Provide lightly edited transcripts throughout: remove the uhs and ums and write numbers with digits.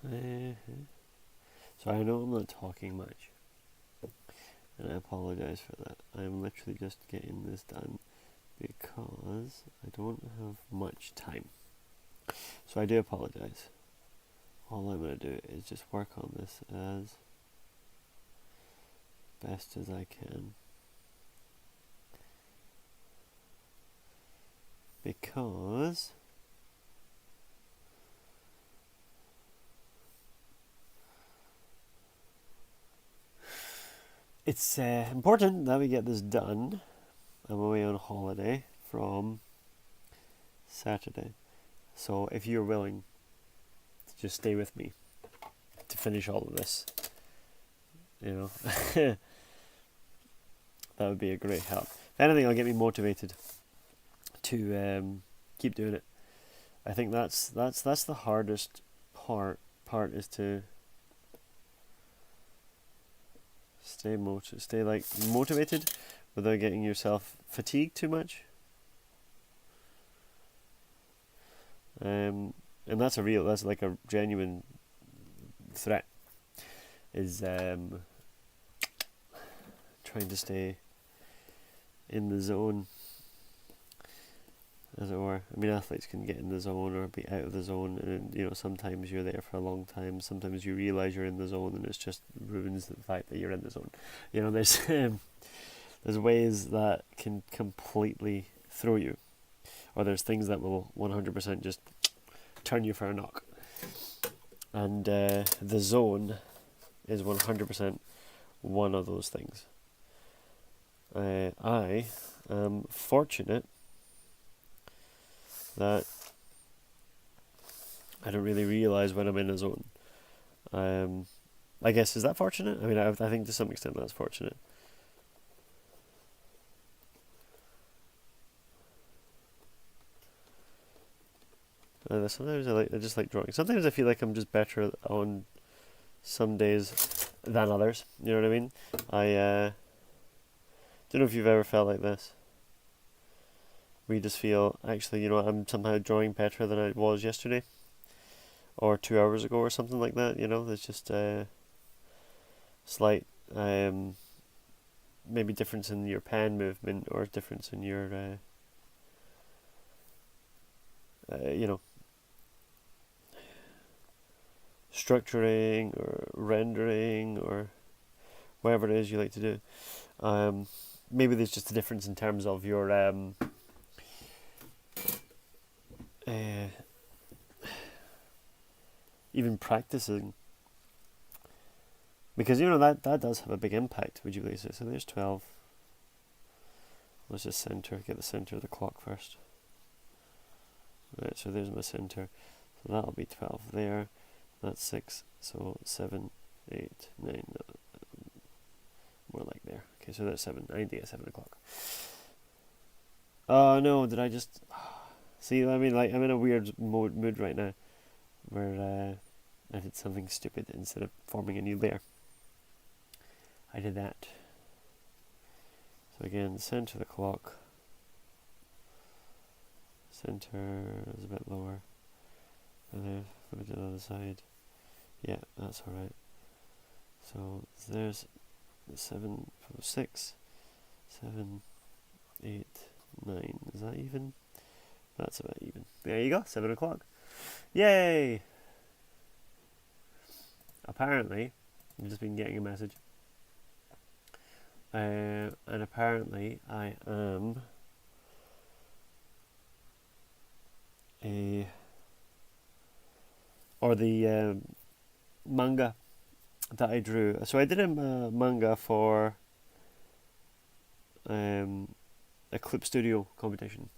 So I know I'm not talking much, and I apologize for that. I'm literally just getting this done because I don't have much time. So I do apologize. All I'm going to do is just work on this as best as I can. Because it's important that we get this done. I'm away on holiday from Saturday. So if you're willing to just stay with me to finish all of this, that would be a great help. If anything, it'll get me motivated to keep doing it. I think that's the hardest part is to stay motivated without getting yourself fatigued too much. And that's like a genuine threat, is trying to stay in the zone, as it were. I mean, athletes can get in the zone or be out of the zone, and sometimes you're there for a long time. Sometimes you realise you're in the zone, and it just ruins the fact that you're in the zone. There's ways that can completely throw you, or there's things that will 100% just turn you for a knock. And the zone is 100% one of those things. I am fortunate that I don't really realise when I'm in a zone. I guess, is that fortunate? I mean, I think to some extent that's fortunate. Sometimes I just like drawing. Sometimes I feel like I'm just better on some days than others. You know what I mean? I don't know if you've ever felt like this. We just feel, actually, I'm somehow drawing better than I was yesterday, or 2 hours ago, or something like that. There's just a slight maybe difference in your pen movement, or difference in your structuring or rendering or whatever it is you like to do. Maybe there's just a difference in terms of your even practicing, because that does have a big impact. Would you believe it? So there's 12. Let's just get the center of the clock first. Right, so there's my center. So that'll be 12 there. That's 6. So 7, 8, 9. More like there. Okay, so that's 7. I need to get 7 o'clock. Oh no! Did I just see? I mean, I'm in a weird mood right now, where I did something stupid. Instead of forming a new layer, I did that. So again, center of the clock. Center is a bit lower. And then flip it to the other side. Yeah, that's alright. So there's 7, 6, 7, 8, 9. Is that even? That's about even. There you go, 7 o'clock. Yay! Apparently, I've just been getting a message. And apparently I am the manga that I drew. So I did a manga for a Clip Studio competition.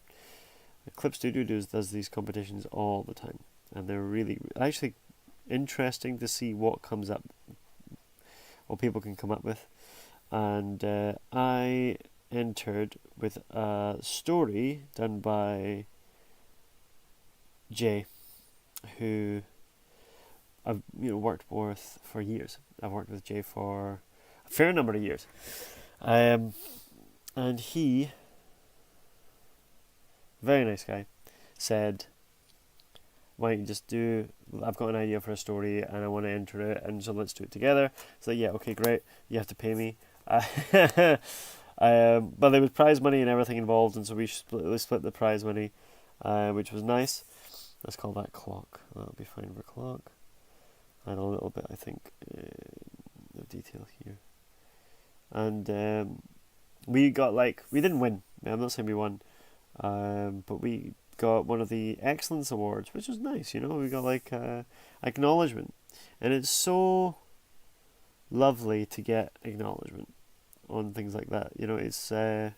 Clip Studio does these competitions all the time, and they're really actually interesting to see what comes up, what people can come up with. And I entered with a story done by Jay, who I've worked with for years. I've worked with Jay for a fair number of years, and he, very nice guy, said, "Why don't you just do I've got an idea for a story and I want to enter it, and so let's do it together. So yeah, okay, great. You have to pay me. But there was prize money and everything involved, and so we split the prize money, which was nice. Let's call that clock. That'll be fine for clock. And a little bit, I think, of detail here. And we got we didn't win. I'm not saying we won, but we got one of the Excellence Awards, which was nice. We got acknowledgement, and it's so lovely to get acknowledgement on things like that. It's it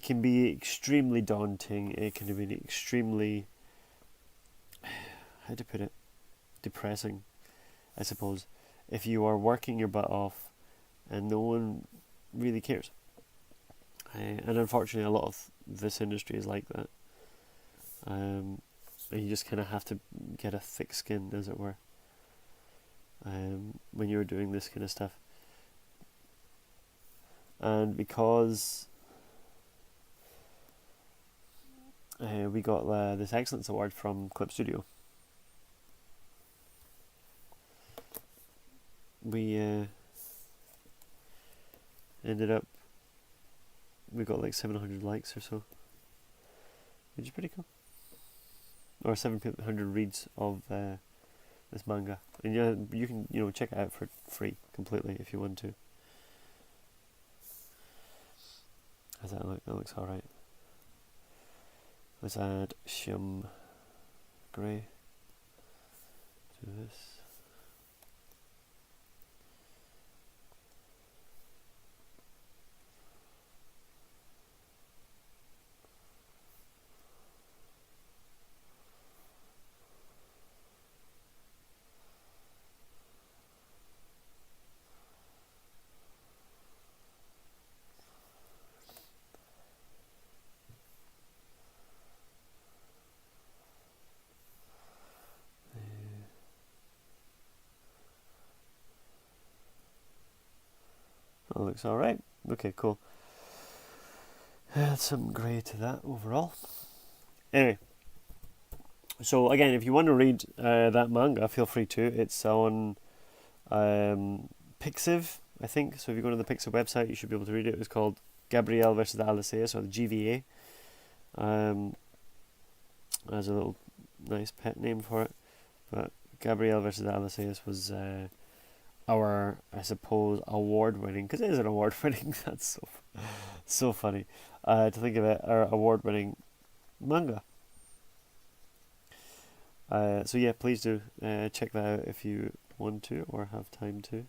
can be extremely daunting. It can be extremely, how to put it, depressing, I suppose, if you are working your butt off and no one really cares. And unfortunately, a lot of this industry is like that. And you just kind of have to get a thick skin, as it were, when you're doing this kind of stuff. And because we got this Excellence Award from Clip Studio, we ended up, we got 700 likes or so, which is pretty cool. Or 700 reads of this manga, and you can check it out for free completely if you want to. How's that look? That looks alright. Let's add shim grey to this. That looks alright. Okay, cool. Add some grey to that overall. Anyway, so again, if you want to read that manga, feel free to. It's on Pixiv, I think. So if you go to the Pixiv website, you should be able to read it. It's called Gabrielle versus the Aliceus, or the GVA. As a little nice pet name for it. But Gabrielle versus the Aliceus was our, I suppose, award-winning, because it is an award-winning, that's so funny to think of it, our award-winning manga. So yeah, please do check that out if you want to or have time to.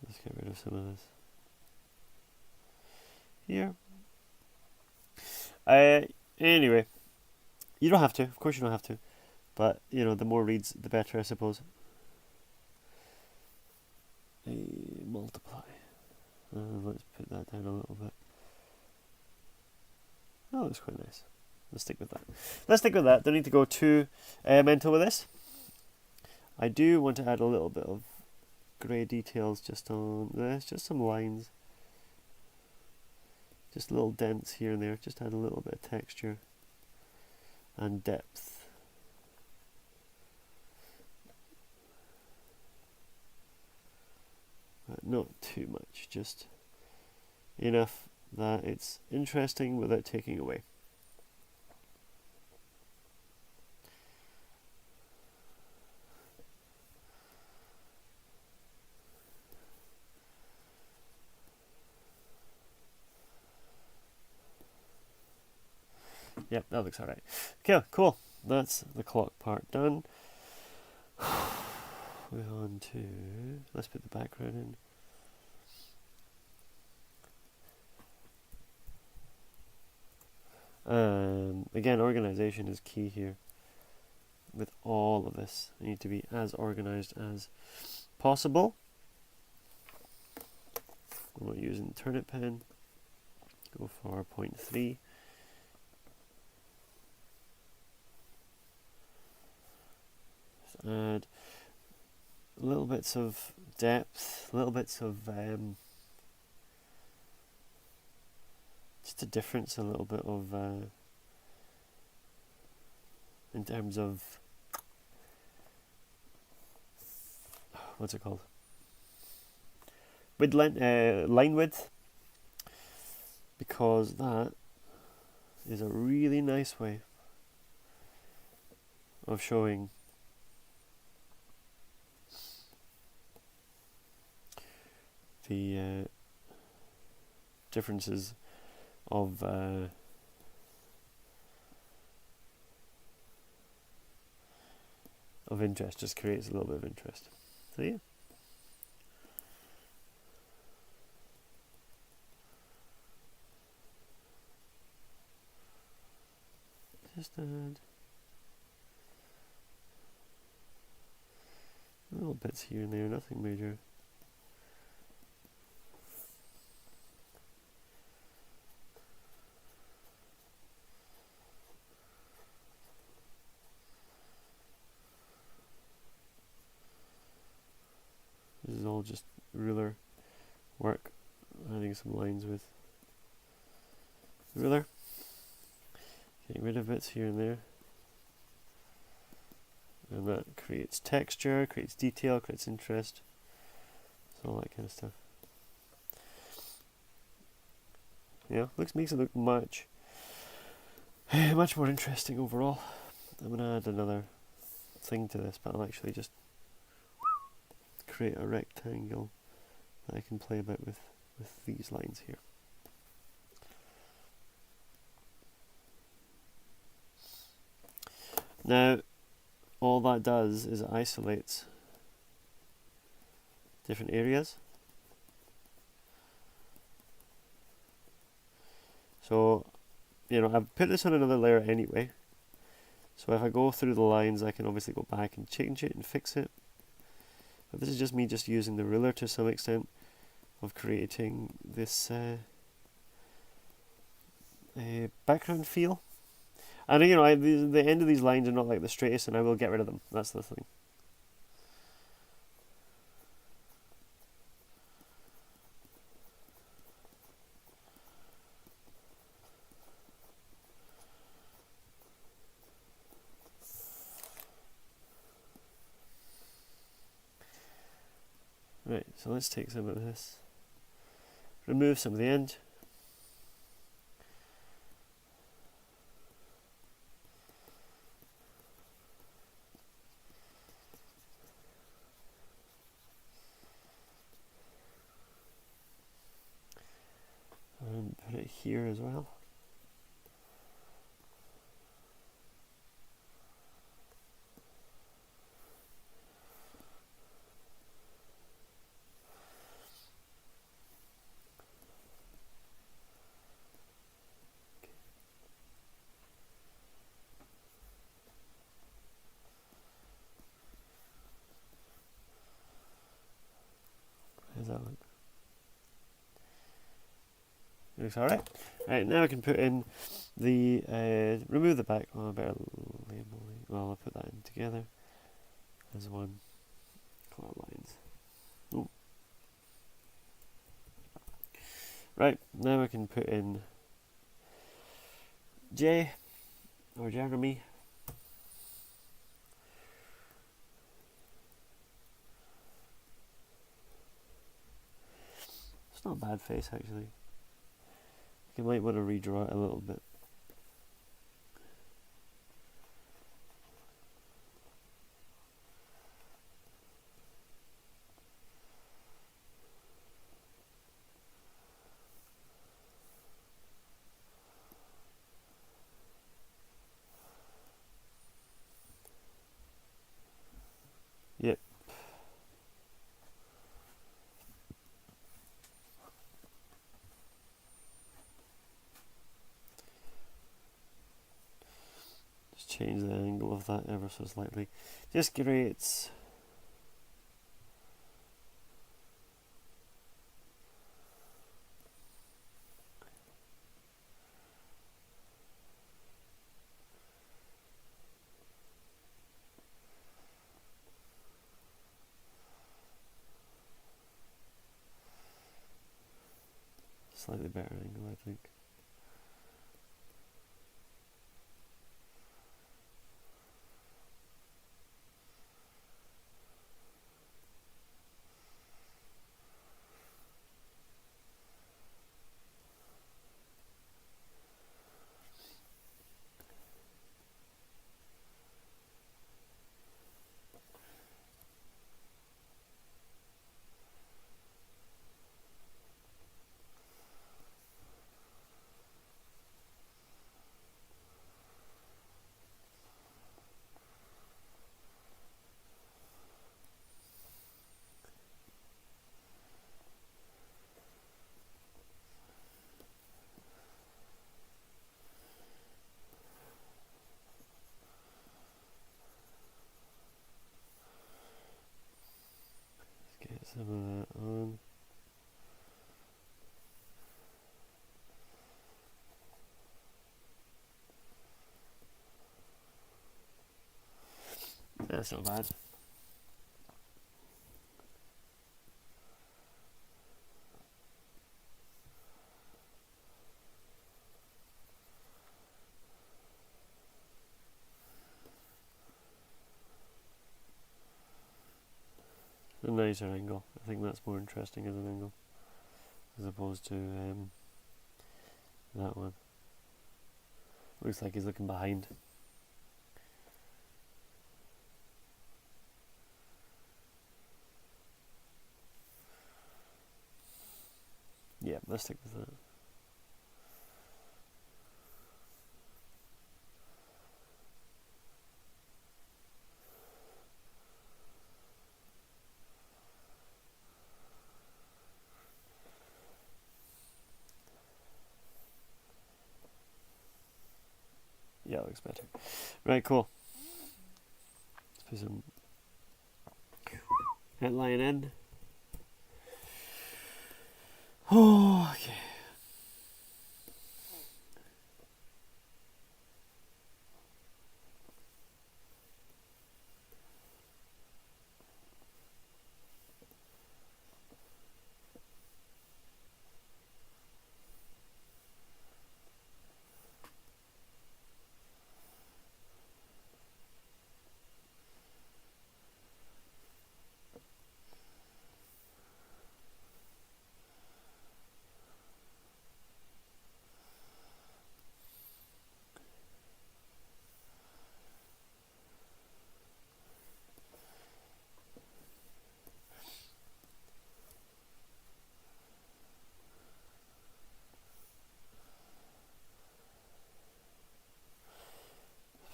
Let's get rid of some of this here. Anyway, you don't have to. Of course, you don't have to. But the more reads, the better, I suppose. Multiply. Let's put that down a little bit. Oh, that's quite nice. Let's stick with that. Don't need to go too mental with this. I do want to add a little bit of grey details just on this, just some lines. Just little dents here and there, just add a little bit of texture and depth. But not too much, just enough that it's interesting without taking away. Yep, that looks alright. Okay, cool. That's the clock part done. We're on to, let's put the background in. Again, organization is key here. With all of this, you need to be as organized as possible. I'm not using Turnip pen. Go for 0.3. Add little bits of depth, little bits of just a difference, a little bit of in terms of what's it called? Line width, because that is a really nice way of showing the differences of interest. Just creates a little bit of interest. So yeah. Just add little bits here and there, nothing major. This is all just ruler work, adding some lines with ruler, getting rid of bits here and there, and that creates texture, creates detail, creates interest, so all that kind of stuff. Yeah, makes it look much more interesting overall. I'm gonna add another thing to this, but I'll actually just create a rectangle that I can play about with these lines here. Now, all that does is it isolates different areas. So, I've put this on another layer anyway. So if I go through the lines, I can obviously go back and change it and fix it. But this is just me just using the ruler to some extent of creating this background feel. And the end of these lines are not like the straightest, and I will get rid of them. That's the thing. Right, so let's take some of this, remove some of the end. And put it here as well. How does that look? Looks alright. Right, now I can put in the remove the back. Oh, I better label it. Well, I'll put that in together as one. Cloud lines. Ooh. Right, now I can put in J or Jeremy. It's not a bad face actually. You might want to redraw it a little bit. Yep. Just change the angle of that ever so slightly. Just creates slightly better angle, I think. Let's get some of that on. That's not bad. A nicer angle. I think that's more interesting as an angle, as opposed to that one. Looks like he's looking behind. Yeah, let's stick with that. Yeah, looks better. Right, cool. Let's put some outline in. Oh, okay.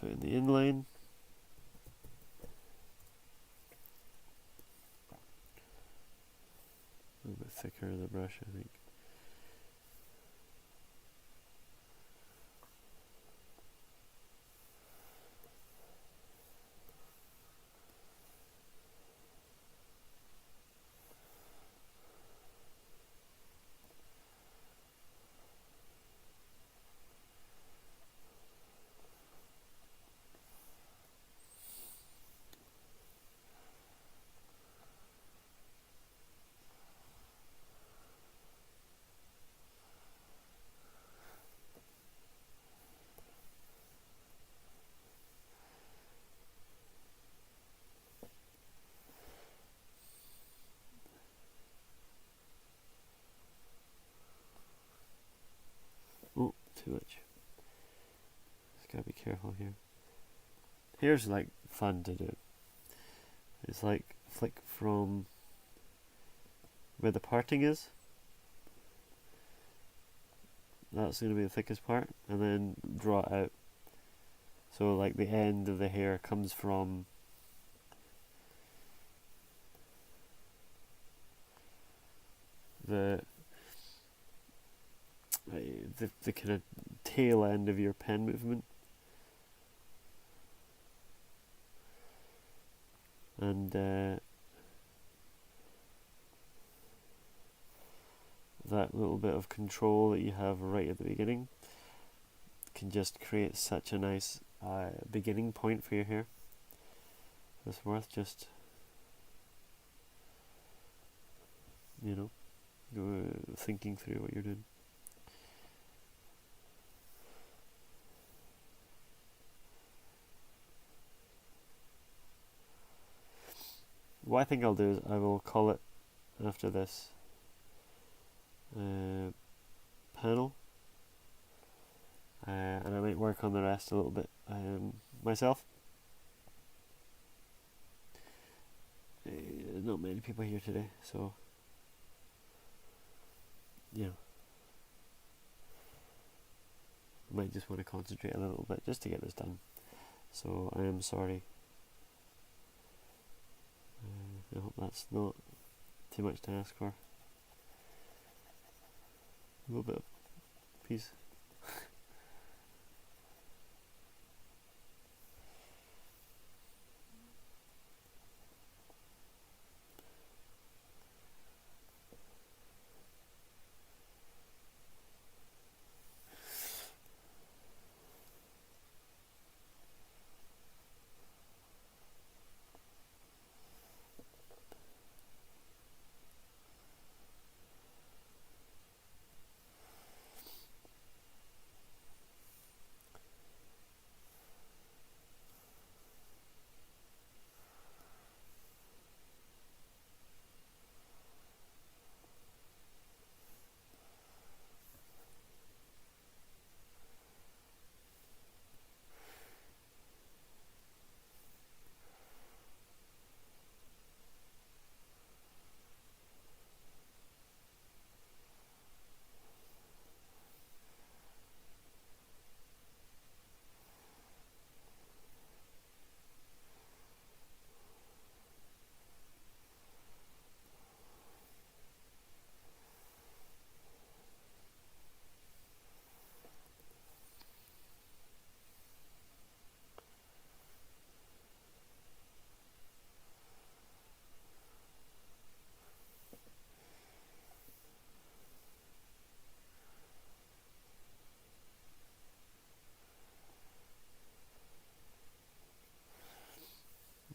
Put in the inline. A little bit thicker the brush, I think. Oh, too much. Just gotta be careful here. Here's like fun to do. It's like flick from where the parting is. That's going to be the thickest part, and then draw it out. So like the end of the hair comes from the kind of tail end of your pen movement, and that little bit of control that you have right at the beginning can just create such a nice beginning point for your hair. It's worth just, thinking through what you're doing. what I think I'll do is I will call it after this panel, and I might work on the rest a little bit myself. Not many people here today, so you know, I might just want to concentrate a little bit just to get this done. So I am sorry. I hope that's not too much to ask for. A little bit of peace.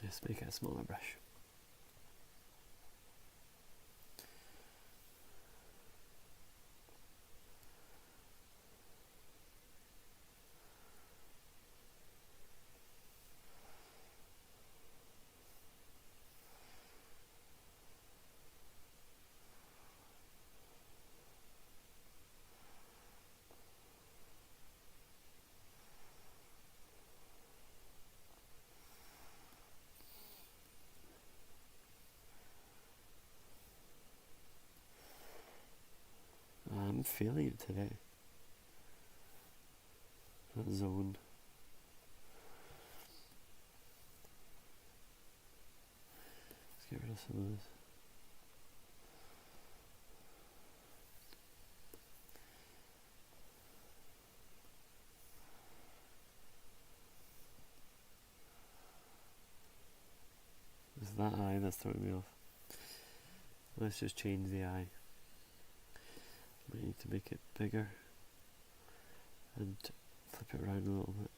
Just make it a smaller brush. I'm feeling it today. That zone. Let's get rid of some of this. It's that eye that's throwing me off. Let's just change the eye. We need to make it bigger and flip it around a little bit.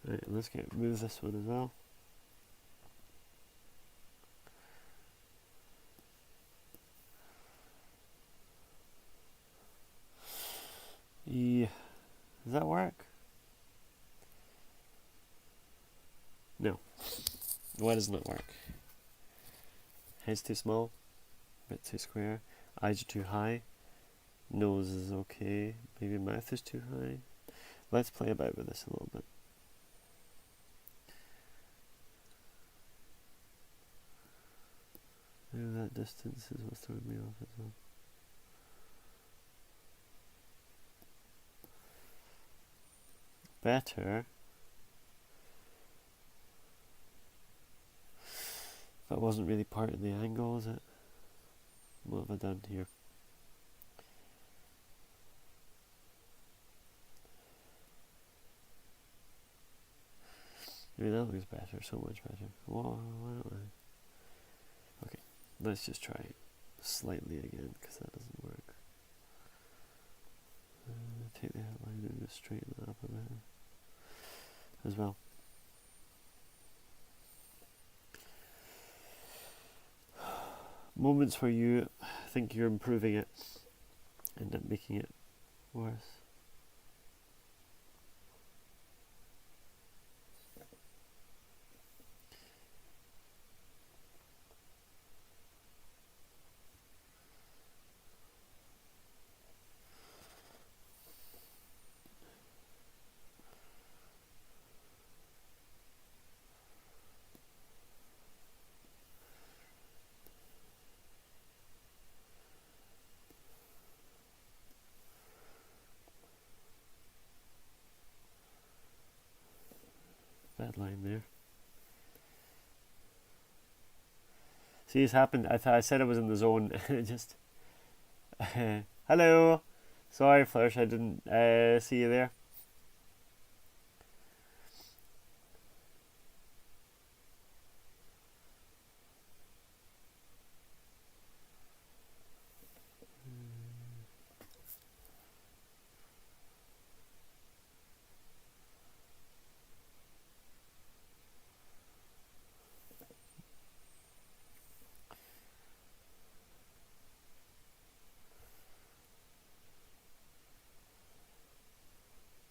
Right, let's move this one as well. Yeah, does that work? No. Why doesn't it work? Head's too small, a bit too square, eyes are too high, nose is okay, maybe mouth is too high. Let's play about with this a little bit. Maybe that distance is what's throwing me off as well. Better. That wasn't really part of the angle, is it? What have I done here? Maybe that looks better, so much better. Why don't I? Okay, let's just try it slightly again, because that doesn't work. Take the outline and just straighten that up a bit as well. Moments where you think you're improving it, end up making it worse. Bad line there. See, it's happened. I said I was in the zone. It just. Hello. Sorry, Flourish. I didn't see you there.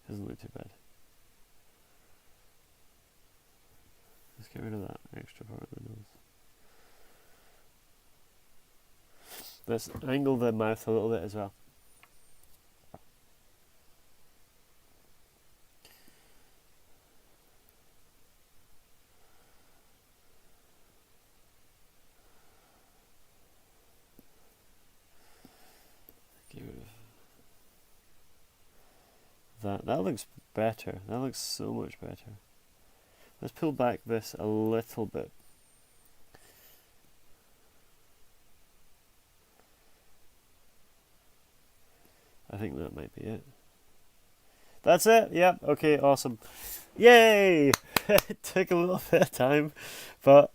Doesn't look too bad. Let's get rid of that extra part of the nose. Let's angle the mouth a little bit as well. Get rid of that. That looks better. That looks so much better. Let's pull back this a little bit. I think that might be it. That's it? Yep. Okay, awesome. Yay! It took a little bit of time, but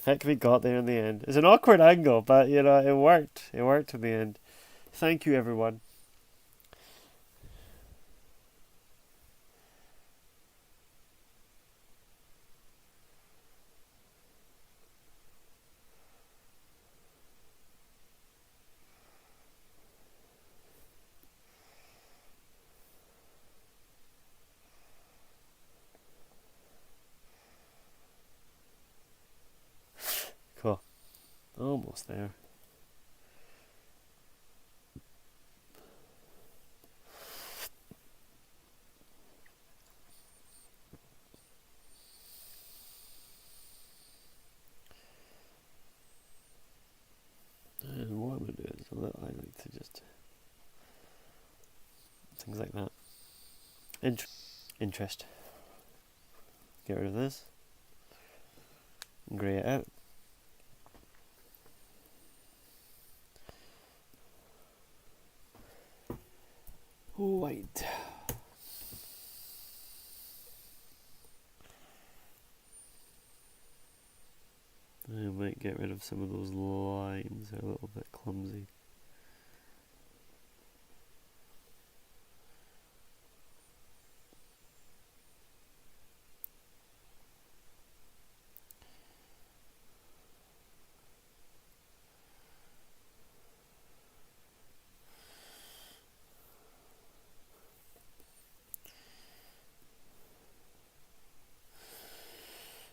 heck, we got there in the end. It's an awkward angle, but you know, it worked. It worked in the end. Thank you, everyone. Cool. Almost there. And what I'm going to do is I like to just things like that. Interest. Get rid of this. Grey it out. White. I might get rid of some of those lines. They're a little bit clumsy.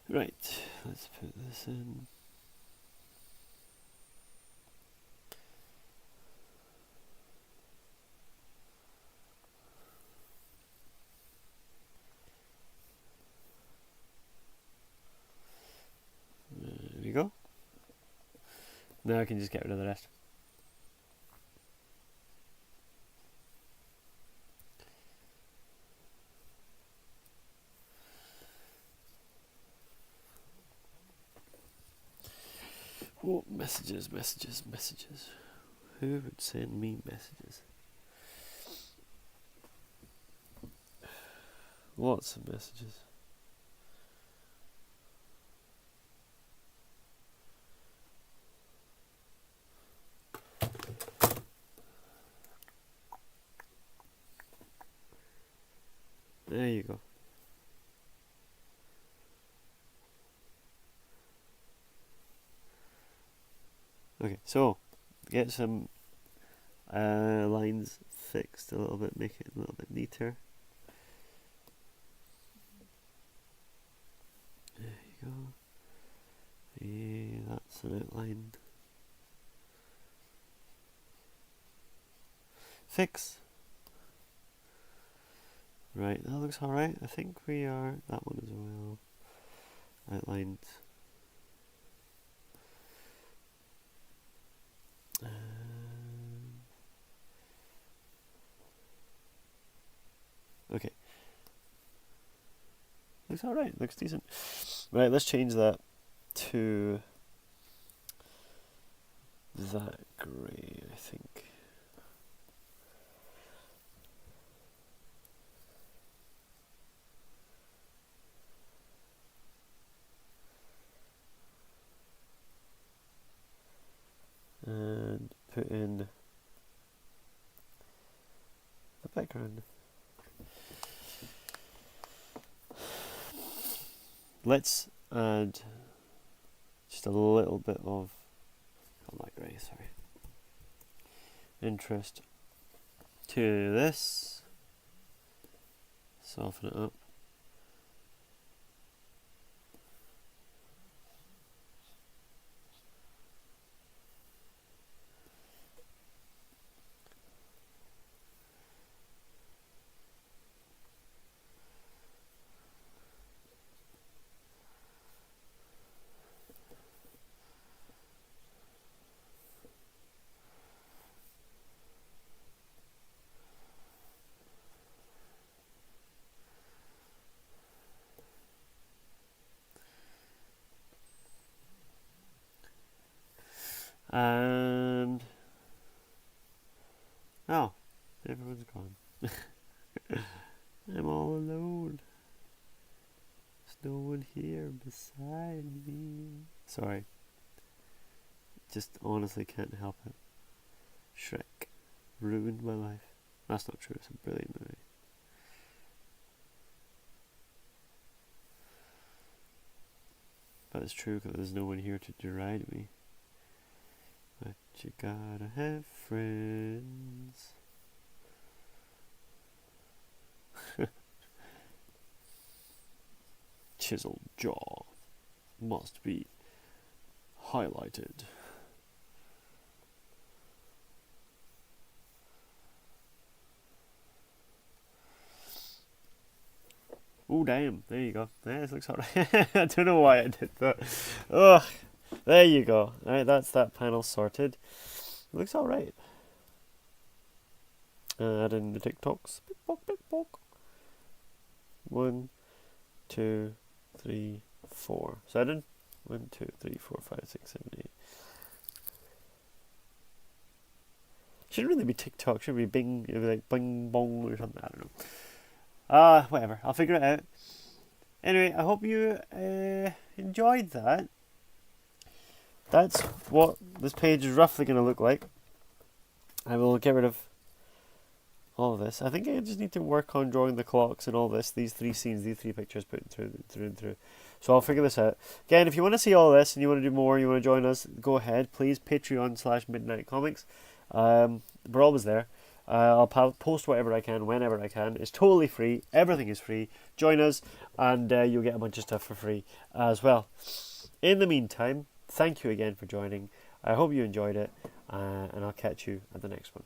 Right, let's put this in. There we go. Now I can just get rid of the rest. Oh, messages. Who would send me messages? Lots of messages. There you go. Okay, so get some lines fixed a little bit, make it a little bit neater. There you go. Yeah, that's an outline. Fix. Right, that looks alright. I think we are, that one as well, outlined. Okay. Looks alright, looks decent. Right, let's change that to that grey, I think. And put in the background. Let's add just a little bit of, not grey, sorry, interest to this. Soften it up. And oh, everyone's gone. I'm all alone. There's no one here beside me. Sorry. Just honestly can't help it. Shrek ruined my life. That's not true, it's a brilliant movie. But it's true because there's no one here to deride me. But you gotta have friends. Chiseled jaw must be highlighted. Oh damn, there you go. Yeah, this looks alright. I don't know why I did that. Ugh. There you go. Alright, that's that panel sorted. It looks alright. Add in the TikToks. Pick pock. 1, 2, 3, 4. So I did 1, 2, 3, 4, 5, 6, 7, 8. Shouldn't really be TikTok, should be Bing, it'd be like Bing Bong or something, I don't know. Whatever, I'll figure it out. Anyway, I hope you enjoyed that. That's what this page is roughly going to look like. I will get rid of all of this. I think I just need to work on drawing the clocks and all this. These three scenes, these three pictures put through and through. So I'll figure this out. Again, if you want to see all this and you want to do more, you want to join us, go ahead. Please, Patreon/MidnightComics. We're always there. I'll post whatever I can, whenever I can. It's totally free. Everything is free. Join us and you'll get a bunch of stuff for free as well. In the meantime, thank you again for joining. I hope you enjoyed it and I'll catch you at the next one.